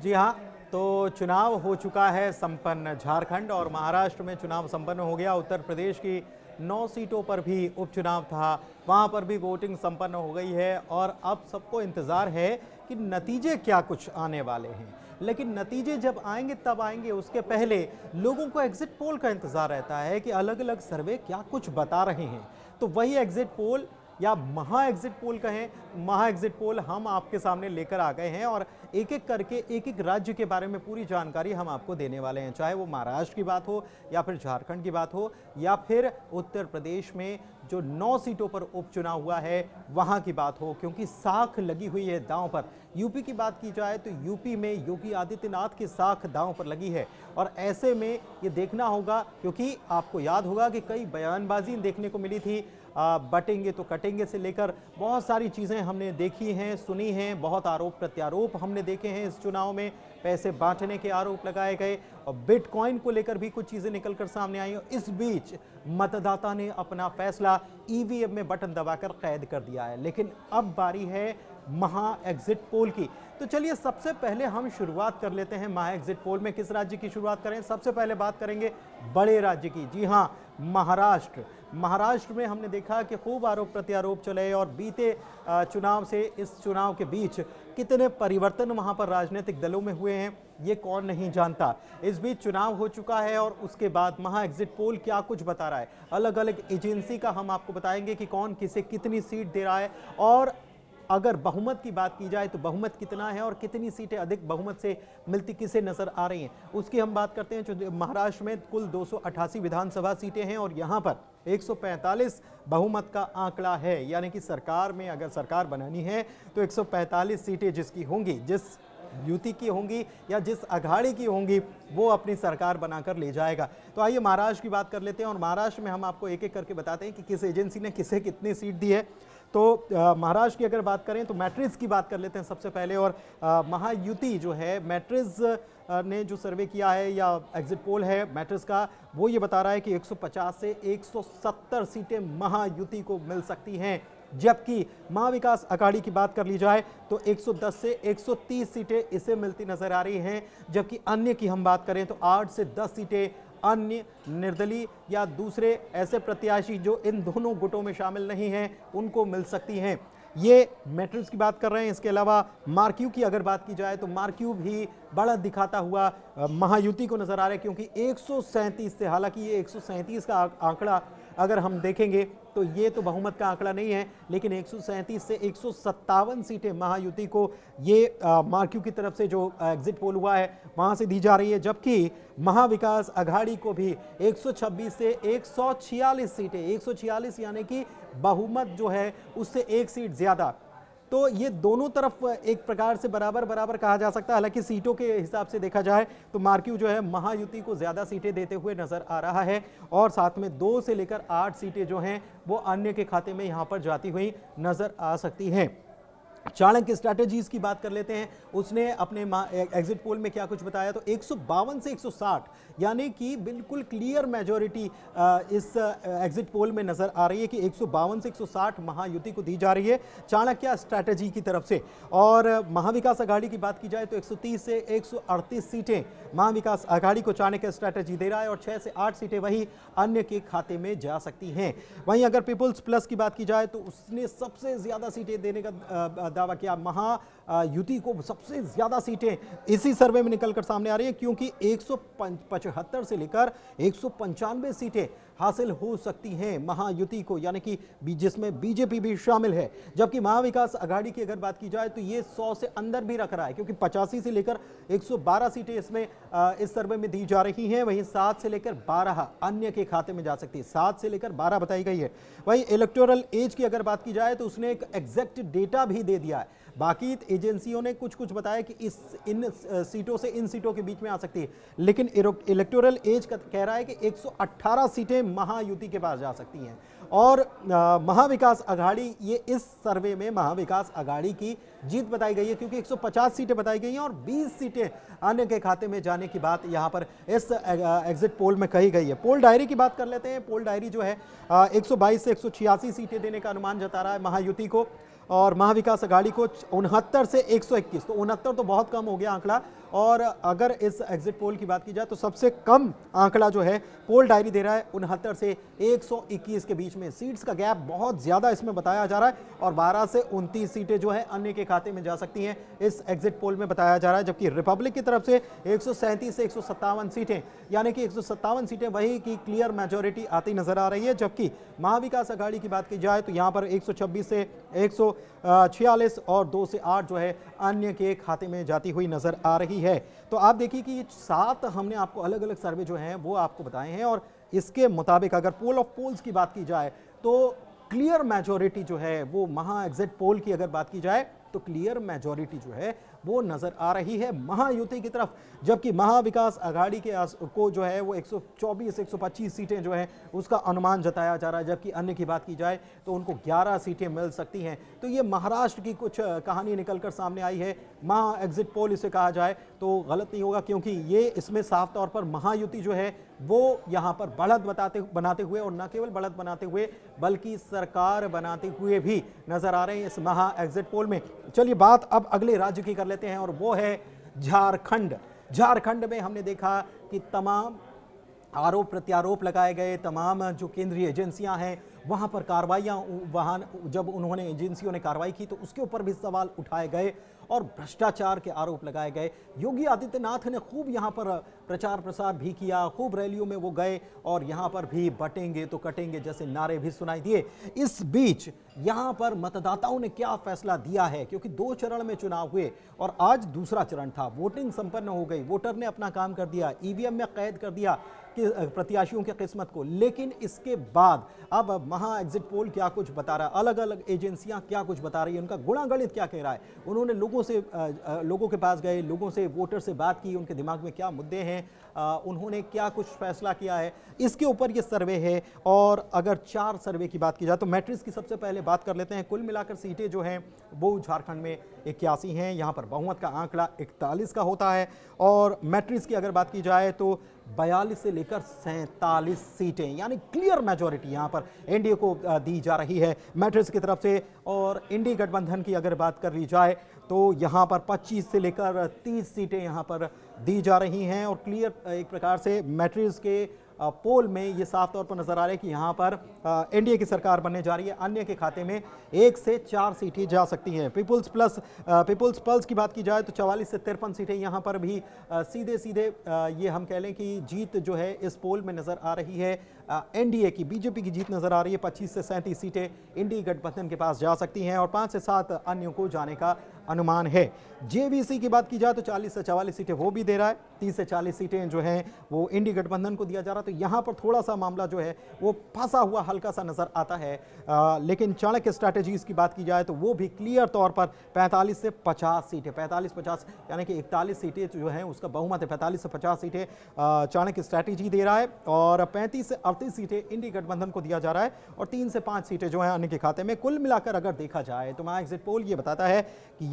जी हाँ, तो चुनाव हो चुका है संपन्न। झारखंड और महाराष्ट्र में चुनाव संपन्न हो गया। उत्तर प्रदेश की 9 सीटों पर भी उपचुनाव था, वहां पर भी वोटिंग संपन्न हो गई है और अब सबको इंतजार है कि नतीजे क्या कुछ आने वाले हैं। लेकिन नतीजे जब आएंगे तब आएंगे, उसके पहले लोगों को एग्जिट पोल का इंतजार रहता है कि अलग अलग सर्वे क्या कुछ बता रहे हैं। तो वही एग्जिट पोल या महा एग्जिट पोल कहें, महा एग्जिट पोल हम आपके सामने लेकर आ गए हैं और एक एक करके एक एक राज्य के बारे में पूरी जानकारी हम आपको देने वाले हैं। चाहे वो महाराष्ट्र की बात हो या फिर झारखंड की बात हो या फिर उत्तर प्रदेश में जो 9 सीटों पर उपचुनाव हुआ है वहां की बात हो, क्योंकि साख लगी हुई है दांव पर। यूपी की बात की जाए तो यूपी में योगी आदित्यनाथ की साख दांव पर लगी है और ऐसे में ये देखना होगा, क्योंकि आपको याद होगा कि कई बयानबाजी देखने को मिली थी, बटेंगे तो कटेंगे से लेकर बहुत सारी चीज़ें हमने देखी हैं, सुनी हैं, बहुत आरोप प्रत्यारोप हमने देखे हैं। इस चुनाव में पैसे बांटने के आरोप लगाए गए और बिटकॉइन को लेकर भी कुछ चीज़ें निकलकर सामने आई। इस बीच मतदाता ने अपना फैसला ईवीएम में बटन दबाकर कैद कर दिया है। लेकिन अब बारी है महा एग्जिट पोल की। तो चलिए सबसे पहले हम शुरुआत कर लेते हैं महा एग्जिट पोल में। किस राज्य की शुरुआत करें? सबसे पहले बात करेंगे बड़े राज्य की। जी हाँ, महाराष्ट्र। महाराष्ट्र में हमने देखा कि खूब आरोप प्रत्यारोप चले और बीते चुनाव से इस चुनाव के बीच कितने परिवर्तन वहां पर राजनीतिक दलों में हुए हैं ये कौन नहीं जानता। इस बीच चुनाव हो चुका है और उसके बाद महा एग्जिट पोल क्या कुछ बता रहा है, अलग अलग एजेंसी का हम आपको बताएंगे कि कौन किसे कितनी सीट दे रहा है। और अगर बहुमत की बात की जाए तो बहुमत कितना है और कितनी सीटें अधिक बहुमत से मिलती किसे नजर आ रही हैं, उसकी हम बात करते हैं। जो महाराष्ट्र में कुल 288 विधानसभा सीटें हैं और यहां पर 145 बहुमत का आंकड़ा है, यानी कि सरकार में अगर सरकार बनानी है तो 145 सीटें जिसकी होंगी, जिस युति की होंगी या जिस अघाड़ी की होंगी, वो अपनी सरकार बनाकर ले जाएगा। तो आइए महाराष्ट्र की बात कर लेते हैं और महाराष्ट्र में हम आपको एक एक करके बताते हैं कि किस एजेंसी ने किसे कितनी सीट दी है। तो महाराष्ट्र की अगर बात करें तो मैट्रिक्स की बात कर लेते हैं सबसे पहले। और महायुति जो है, मैट्रिक्स ने जो सर्वे किया है या एग्जिट पोल है मैट्रिक्स का, वो ये बता रहा है कि 150 से 170 सीटें महायुति को मिल सकती हैं। जबकि महाविकास अघाड़ी की बात कर ली जाए तो 110 से 130 सीटें इसे मिलती नजर आ रही हैं। जबकि अन्य की हम बात करें तो 8 से 10 सीटें अन्य, निर्दलीय या दूसरे ऐसे प्रत्याशी जो इन दोनों गुटों में शामिल नहीं हैं उनको मिल सकती हैं। ये मैट्रिक्स की बात कर रहे हैं। इसके अलावा मार्क्यू की अगर बात की जाए तो मार्क्यू भी बढ़त दिखाता हुआ महायुति को नजर आ रहा है, क्योंकि 137 से, हालांकि ये 137 का आंकड़ा अगर हम देखेंगे तो ये तो बहुमत का आंकड़ा नहीं है, लेकिन 137 से 157 सीटें महायुति को ये मार्क्यू की तरफ से जो एग्जिट पोल हुआ है वहां से दी जा रही है। जबकि महाविकास अघाड़ी को भी 126 से 146 सीटें, 146 यानी कि बहुमत जो है उससे एक सीट ज्यादा। तो ये दोनों तरफ एक प्रकार से बराबर बराबर कहा जा सकता है। हालांकि सीटों के हिसाब से देखा जाए तो मार्क्यू जो है महायुति को ज्यादा सीटें देते हुए नजर आ रहा है और साथ में 2 से लेकर 8 सीटें जो हैं वो अन्य के खाते में यहां पर जाती हुई नजर आ सकती हैं। चाणक्य स्ट्रैटेजीज की बात कर लेते हैं। उसने अपने एग्जिट पोल में क्या कुछ बताया, तो 152 से 160 यानी कि बिल्कुल क्लियर मेजॉरिटी इस एग्जिट पोल में नजर आ रही है कि 152 से 160 महायुति को दी जा रही है चाणक्य स्ट्रैटेजी की तरफ से। और महाविकास अघाड़ी की बात की जाए तो 130 से 138 सीटें महाविकास अघाड़ी को चाणक्य स्ट्रैटेजी दे रहा है और 6 से 8 सीटें वही अन्य के खाते में जा सकती हैं। वहीं अगर पीपुल्स प्लस की बात की जाए तो उसने सबसे ज्यादा सीटें देने का दावा किया। महायुति को सबसे ज्यादा सीटें इसी सर्वे में निकलकर सामने आ रही है, क्योंकि 175 से लेकर 195 सीटें हासिल हो सकती हैं महायुति को, यानी कि जिसमें बीजेपी भी शामिल है। जबकि महाविकास अघाड़ी की अगर बात की जाए तो ये 100 से अंदर भी रख रहा है, क्योंकि 85 से लेकर 112 सीटें इसमें इस सर्वे में दी जा रही हैं। वहीं 7 से लेकर 12 अन्य के खाते में जा सकती है, 7 से लेकर 12 बताई गई है। वहीं इलेक्टोरल एज की अगर बात की जाए तो उसने एक एग्जैक्ट डेटा भी दे दिया है। बाकी एजेंसियों ने कुछ कुछ बताया कि इन सीटों से इन सीटों के बीच में आ सकती है, लेकिन इलेक्टोरल एज कह रहा है कि 118 सीटें महायुति के पास जा सकती हैं। और महाविकास अघाड़ी, ये इस सर्वे में महाविकास अघाड़ी की जीत बताई गई है, क्योंकि 150 सीटें बताई गई हैं और 20 सीटें अन्य के खाते में जाने की बात यहां पर इस एग्जिट पोल में कही गई है। पोल डायरी की बात कर लेते हैं। पोल डायरी जो है 122 से 186 सीटें देने का अनुमान जता रहा है महायुति को और महाविकास अघाड़ी को 69 से 121, तो 69 तो बहुत कम हो गया आंकड़ा और अगर इस एग्जिट पोल की बात की जाए तो सबसे कम आंकड़ा जो है पोल डायरी दे रहा है 69 से 121 के बीच में। सीट्स का गैप बहुत ज़्यादा इसमें बताया जा रहा है और 12 से 29 सीटें जो है अन्य के खाते में जा सकती हैं, इस एग्जिट पोल में बताया जा रहा है। जबकि रिपब्लिक की तरफ से 137 से 157 सीटें, यानी कि 157 सीटें वही की क्लियर मेजोरिटी आती नजर आ रही है। जबकि महाविकास आघाड़ी की बात की जाए तो यहाँ पर 126 से 146 और 2 से 8 जो है अन्य के खाते में जाती हुई नजर आ रही है। तो आप देखिए कि 7 हमने आपको अलग अलग सर्वे जो हैं वो आपको बताए हैं और इसके मुताबिक अगर पोल ऑफ पोल्स की बात की जाए तो क्लियर मेजोरिटी जो है वो महा एग्जिट पोल की अगर बात की जाए तो क्लियर मेजोरिटी जो है वो नजर आ रही है महायुति की तरफ। जबकि महाविकास आघाड़ी के को जो है वो 124 125 सीटें जो है उसका अनुमान जताया जा रहा है। जबकि अन्य की बात की जाए तो उनको 11 सीटें मिल सकती हैं। तो ये महाराष्ट्र की कुछ कहानी निकलकर सामने आई है। महा एग्जिट पोल इसे कहा जाए तो गलत नहीं होगा, क्योंकि ये इसमें साफ तौर पर महायुति जो है वो यहाँ पर बढ़त बनाते हुए और न केवल बढ़त बनाते हुए बल्कि सरकार बनाते हुए भी नजर आ रहे हैं इस महा एग्जिट पोल में। चलिए बात अब अगले राज्य की कर लेते हैं और वो है झारखंड। झारखंड में हमने देखा कि तमाम आरोप प्रत्यारोप लगाए गए, तमाम जो केंद्रीय एजेंसियां हैं वहां पर कार्रवाइयां, वहां जब उन्होंने एजेंसियों ने कार्रवाई की तो उसके ऊपर भी सवाल उठाए गए और भ्रष्टाचार के आरोप लगाए गए। योगी आदित्यनाथ ने खूब यहां पर प्रचार प्रसार भी किया, खूब रैलियों में वो गए और यहां पर भी बटेंगे तो कटेंगे जैसे नारे भी सुनाई दिए। इस बीच यहां पर मतदाताओं ने क्या फैसला दिया है, क्योंकि 2 चरण में चुनाव हुए और आज दूसरा चरण था। वोटिंग संपन्न हो गई, वोटर ने अपना काम कर दिया, ईवीएम में कैद कर दिया कि प्रत्याशियों की किस्मत को। लेकिन इसके बाद अब महा एग्जिट पोल क्या कुछ बता रहा है, अलग अलग एजेंसियां क्या कुछ बता रही है, उनका गुणागणित क्या कह रहा है। उन्होंने लोगों के पास गए, लोगों से, वोटर से बात की, उनके दिमाग में क्या मुद्दे हैं, उन्होंने क्या कुछ फैसला किया है, इसके ऊपर ये सर्वे है। और अगर 4 सर्वे की बात की जाए तो मैट्रिक्स की सबसे पहले बात कर लेते हैं। कुल मिलाकर सीटें जो हैं वो झारखंड में 81 हैं। यहाँ पर बहुमत का आंकड़ा 41 का होता है और मैट्रिक्स की अगर बात की जाए तो 42 से लेकर 47 सीटें, यानी क्लियर मेजोरिटी यहाँ पर एनडीए को दी जा रही है मैट्रिक्स की तरफ से। और इंडी गठबंधन की अगर बात कर ली जाए तो यहाँ पर 25 से लेकर 30 सीटें यहाँ पर दी जा रही हैं। और क्लियर एक प्रकार से मैट्रिक्स के पोल में ये साफ तौर पर नजर आ रहा है कि यहाँ पर एनडीए की सरकार बनने जा रही है। अन्य के खाते में 1 से 4 सीटें जा सकती हैं। पीपुल्स पल्स की बात की जाए तो 44 से 53 सीटें यहाँ पर भी सीधे सीधे ये हम कह लें कि जीत जो है इस पोल में नजर आ रही है। एनडीए की, बीजेपी की जीत नजर आ रही है। 25 से 37 सीटें इंडी गठबंधन के पास जा सकती हैं और 5 से 7 अन्यों को जाने का अनुमान है। जेवीसी की बात की जाए तो 40 से 44 सीटें वो भी दे रहा है, 30 से 40 सीटें जो हैं वो इंडी गठबंधन को दिया जा रहा है। तो यहाँ पर थोड़ा सा मामला जो है वो फंसा हुआ हल्का सा नजर आता है। लेकिन चाणक्य स्ट्रैटेजीज की बात की जाए तो वो भी क्लियर तौर पर 45 से 50 सीटें, 45-50 यानी कि 41 सीटें जो हैं उसका बहुमत है। 45 से 50 सीटें चाणक्य स्ट्रैटेजी दे रहा है और 35 से 38 सीटें इंडी गठबंधन को दिया जा रहा है और 3 से 5 सीटें जो हैं अन्य के खाते में। कुल मिलाकर अगर देखा जाए तो महा एग्जिट पोल ये बताता है कि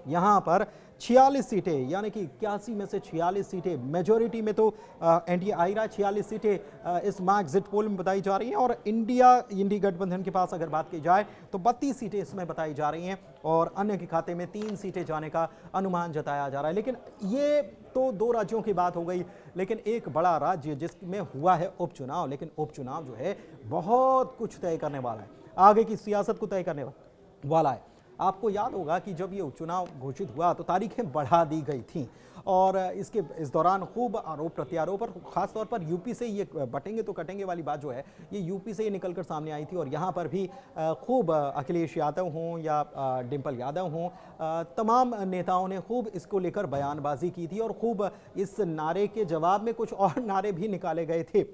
यहाँ पर 46 सीटें, यानी कि 81 में से 46 सीटें मेजोरिटी में तो एनडीए आ रहा है। 46 सीटें इस महा एग्जिट पोल में बताई जा रही हैं और इंडी गठबंधन के पास अगर बात की जाए तो 32 सीटें इसमें बताई जा रही हैं और अन्य के खाते में 3 सीटें जाने का अनुमान जताया जा रहा है। लेकिन ये तो 2 राज्यों की बात हो गई, लेकिन एक बड़ा राज्य जिसमें हुआ है उपचुनाव, लेकिन उपचुनाव जो है बहुत कुछ तय करने वाला है, आगे की सियासत को तय करने वाला है। आपको याद होगा कि जब ये उपचुनाव घोषित हुआ तो तारीखें बढ़ा दी गई थीं और इस दौरान खूब आरोप प्रत्यारोप और खास तौर पर यूपी से ये बटेंगे तो कटेंगे वाली बात जो है ये यूपी से ही निकलकर सामने आई थी। और यहाँ पर भी खूब अखिलेश यादव हों या डिम्पल यादव हों, तमाम नेताओं ने खूब इसको लेकर बयानबाजी की थी और खूब इस नारे के जवाब में कुछ और नारे भी निकाले गए थे।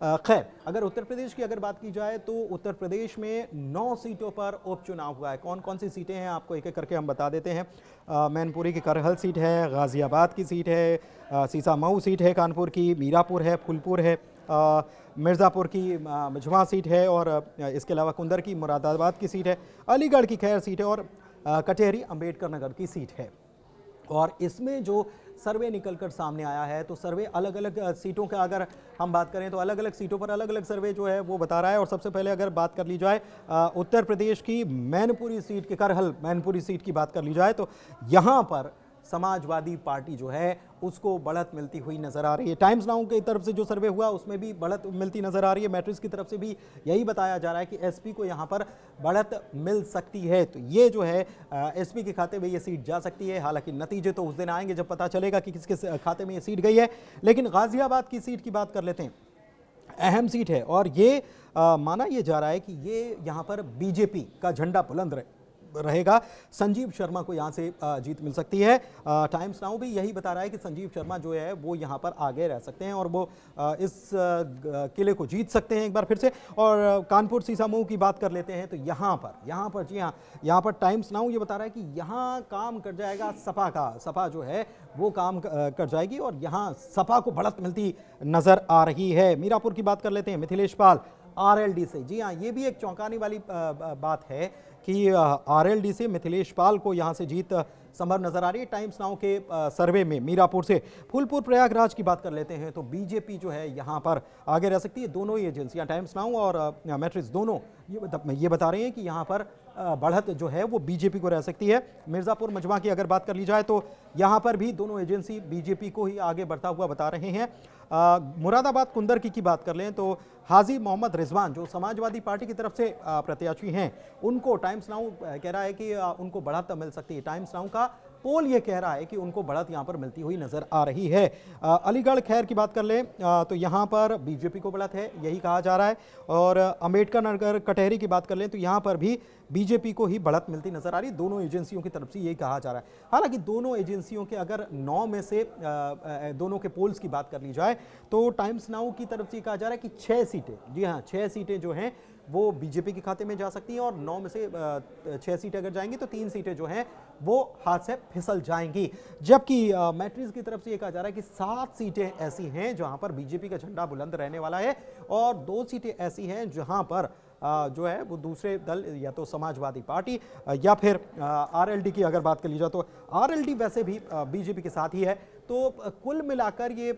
खैर, अगर उत्तर प्रदेश की अगर बात की जाए तो उत्तर प्रदेश में 9 सीटों पर उपचुनाव हुआ है। कौन कौन सी सीटें हैं आपको एक एक करके हम बता देते हैं। मैनपुरी की करहल सीट है, गाजियाबाद की सीट है, सीसामऊ सीट है कानपुर की, मीरापुर है, फूलपुर है, मिर्ज़ापुर की मझवा सीट है और इसके अलावा कुंदर की मुरादाबाद की सीट है, अलीगढ़ की खैर सीट है और कचहरी अम्बेडकर नगर की सीट है। और इसमें जो सर्वे निकलकर सामने आया है तो सर्वे अलग अलग सीटों का अगर हम बात करें तो अलग अलग सीटों पर अलग अलग सर्वे जो है वो बता रहा है। और सबसे पहले अगर बात कर ली जाए उत्तर प्रदेश की मैनपुरी सीट के करहल मैनपुरी सीट की बात कर ली जाए तो यहाँ पर समाजवादी पार्टी जो है उसको बढ़त मिलती हुई नजर आ रही है। टाइम्स नाउ की तरफ से जो सर्वे हुआ उसमें भी बढ़त मिलती नजर आ रही है। मैट्रिक्स की तरफ से भी यही बताया जा रहा है कि एसपी को यहां पर बढ़त मिल सकती है। तो ये जो है एसपी के खाते में ये सीट जा सकती है। हालांकि नतीजे तो उस दिन आएंगे जब पता चलेगा कि किसके खाते में ये सीट गई है। लेकिन गाजियाबाद की सीट की बात कर लेते हैं। अहम सीट है और ये माना यह जा रहा है कि ये यहां पर बीजेपी का झंडा बुलंद रहेगा। संजीव शर्मा को यहां से जीत मिल सकती है। टाइम्स नाउ भी यही बता रहा है कि संजीव शर्मा जो है वो यहां पर आगे रह सकते हैं और वो इस किले को जीत सकते हैं एक बार फिर से। और कानपुर सीसामऊ की बात कर लेते हैं तो यहां पर जी हाँ, यहां पर टाइम्स नाउ ये बता रहा है कि यहां काम कर जाएगा सपा का। सपा जो है वो काम कर जाएगी और यहां सपा को बढ़त मिलती नजर आ रही है। मीरापुर की बात कर लेते हैं। मिथिलेश पाल आरएलडी से, जी हाँ, ये भी एक चौंकाने वाली बात है कि आरएलडी से मिथिलेश पाल को यहां से जीत संभव नजर आ रही है। टाइम्स नाउ के सर्वे में मीरापुर से। फूलपुर प्रयागराज की बात कर लेते हैं तो बीजेपी जो है यहां पर आगे रह सकती है। दोनों ही एजेंसियां टाइम्स नाउ और मैट्रिक्स दोनों ये बता रहे हैं कि यहां पर बढ़त जो है वो बीजेपी को रह सकती है। मिर्जापुर मजमा की अगर बात कर ली जाए तो यहां पर भी दोनों एजेंसी बीजेपी को ही आगे बढ़ता हुआ बता रहे हैं। मुरादाबाद कुंदरकी की बात कर लें तो हाजी मोहम्मद रिजवान जो समाजवादी पार्टी की तरफ से प्रत्याशी हैं उनको टाइम्स नाउ कह रहा है कि उनको बढ़त मिल सकती है। टाइम्स नाउ का पोल ये कह रहा है कि उनको बढ़त यहां पर मिलती हुई नजर आ रही है। अलीगढ़ खैर की बात कर लें तो यहां पर बीजेपी को बढ़त है, यही कहा जा रहा है। और अंबेडकर नगर कटहरी की बात कर लें तो यहां पर भी बीजेपी को ही बढ़त मिलती नजर आ रही है। दोनों एजेंसियों की तरफ से यही कहा जा रहा है। हालांकि दोनों एजेंसियों के अगर 9 में से दोनों के पोल्स की बात कर ली जाए तो टाइम्स नाउ की तरफ से कहा जा रहा है कि 6 सीटें, जी हाँ 6 सीटें जो हैं वो बीजेपी के खाते में जा सकती हैं और 9 में से 6 सीटें अगर जाएंगी तो 3 सीटें जो हैं वो हाथ से फिसल जाएंगी। जबकि मैट्रिक्स की तरफ से ये कहा जा रहा है कि 7 सीटें ऐसी हैं जहां पर बीजेपी का झंडा बुलंद रहने वाला है और 2 सीटें ऐसी हैं जहां पर जो है वो दूसरे दल या तो समाजवादी पार्टी या फिर आरएलडी की अगर बात कर ली जाए तो आरएलडी वैसे भी बीजेपी के साथ ही है। तो कुल मिलाकर ये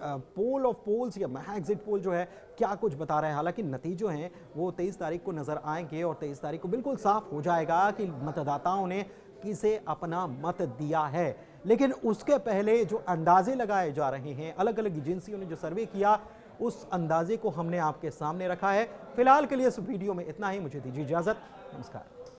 पोल ऑफ पोल्स या महा एग्जिट पोल जो है क्या कुछ बता रहे हैं। हालांकि नतीजे हैं वो 23 तारीख को नजर आएंगे और 23 तारीख को बिल्कुल साफ हो जाएगा कि मतदाताओं ने किसे अपना मत दिया है। लेकिन उसके पहले जो अंदाजे लगाए जा रहे हैं, अलग अलग एजेंसियों ने जो सर्वे किया उस अंदाजे को हमने आपके सामने रखा है। फिलहाल के लिए इस वीडियो में इतना ही। मुझे दीजिए इजाजत, नमस्कार।